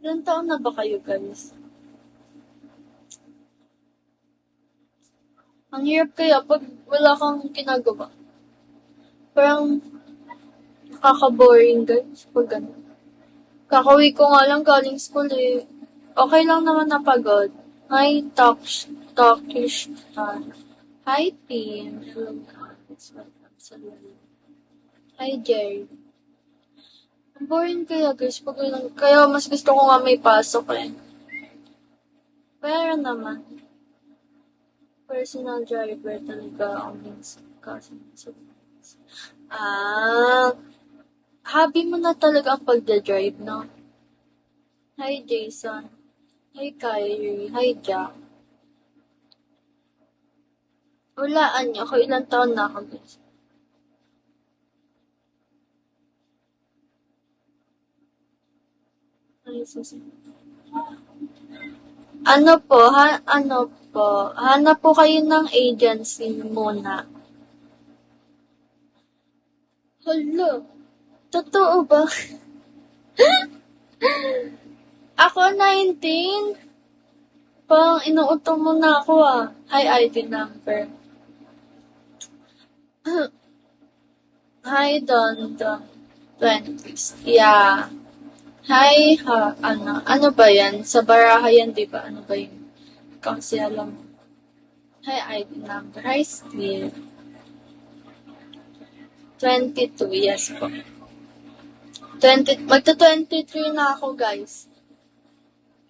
Ilang taon na ba kayo, guys? Ang hirap kaya pag wala kang ginagawa. Parang nakaka-boring, guys, pag gano'n. Kakauwi ko nga lang galing school eh. Okay lang naman na pagod. Hi, Talkish Star. Hi, Team. Hello, guys. Welcome sa live. Hi, Jerry. Ang boring kaya, guys, pag walang... Kaya mas gusto ko nga may pasok eh. Pero naman, personal driver talaga ang minsan kasi sa hobby mo na talaga ang pagdadrive, no? Hi, Jason. Hi, Kyrie. Hi, Jack. Walaan niyo. Ako ilang taon na ako, guys. Ay, ano po, hanap po kayo ng agency muna. Hala, totoo ba? Ako 19? Parang inuutong mo na ako ah. Hi, ID number. Hi, Don 20s. Yeah. Hi, ano ba yan? Sa baraha yan, di ba? Ano ba yun? Kasi alam. Hi, ID number. Hi, Steve. 22, yes po. Magta-23 na ako, guys.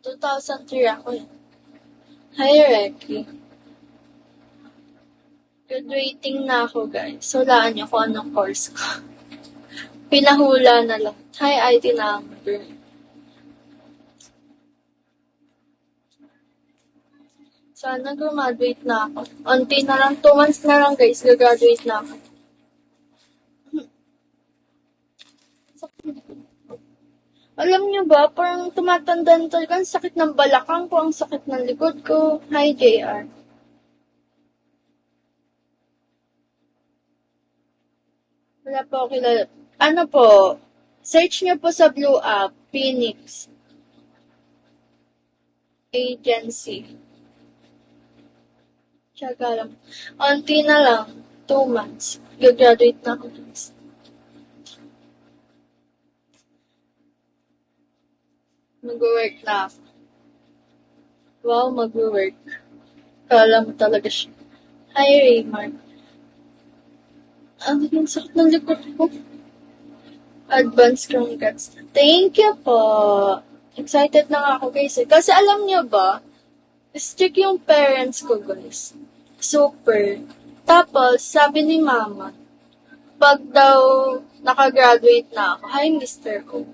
2003 ako eh. Hi, Recky. Graduating na ako, guys. Hulaan niyo kung anong course ko. Pinahula na lang. Hi, ID number. Sana graduate na ako. Unti na lang, 2 months na lang, guys. Gagraduate na ako. Alam niyo ba, parang tumatanda na talaga. Ang sakit ng balakang ko, ang sakit ng likod ko. Hi, JR. Wala po ako kilala. Ano po, search niyo po sa Blue App, Phoenix Agency. Tsaka lang. Unti na lang, 2 months. Gagraduate na ako, guys. Mag-work na ako. Wow, mag-work. Kala mo talaga siya. Hi, Raymar. Ang sakit ng likod ko. Advance congrats. Thank you po. Excited na nga ako, guys. Kasi alam niyo ba, strict yung parents ko, guys. Super. Tapos, sabi ni mama, pag daw nakagraduate na ako, hi, Mr. O,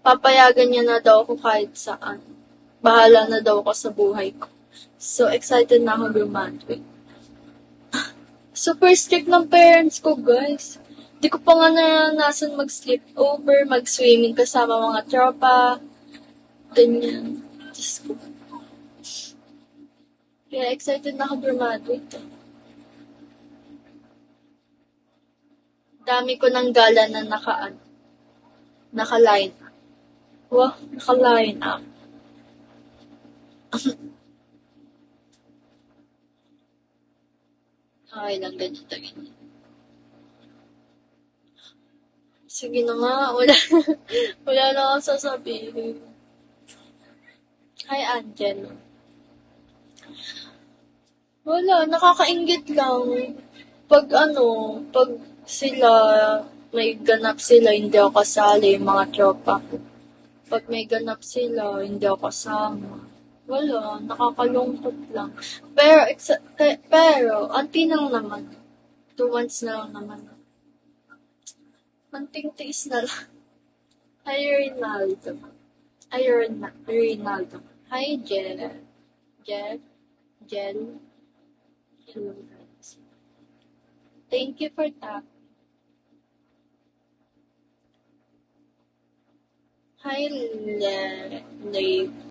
papayagan niya na daw ako kahit saan. Bahala na daw ako sa buhay ko. So, excited na ako graduate. Super strict ng parents ko, guys. Di ko pa nga naranasan mag-sleep over, mag-swimming kasama mga tropa. Ganyan. Diyos ko. Kaya excited na ako graduate. Dami ko ng gala na naka-line up. Wow, naka-line up. Okay lang, ganyan. Sige na nga, wala na akong sasabihin. Hi, Angel. Wala, nakakaingit lang. Pag sila, may ganap sila, hindi ako kasali, mga tropa ko. Pag may ganap sila, hindi ako kasama. Wala, nakakalungkot lang. Pero, anti lang naman. 2 months na lang naman. Anting tiis na lang. Hi, Rinaldo. Hi, Rinaldo. Hi, Jel. Hello, guys. Thank you for that. Hi, Le.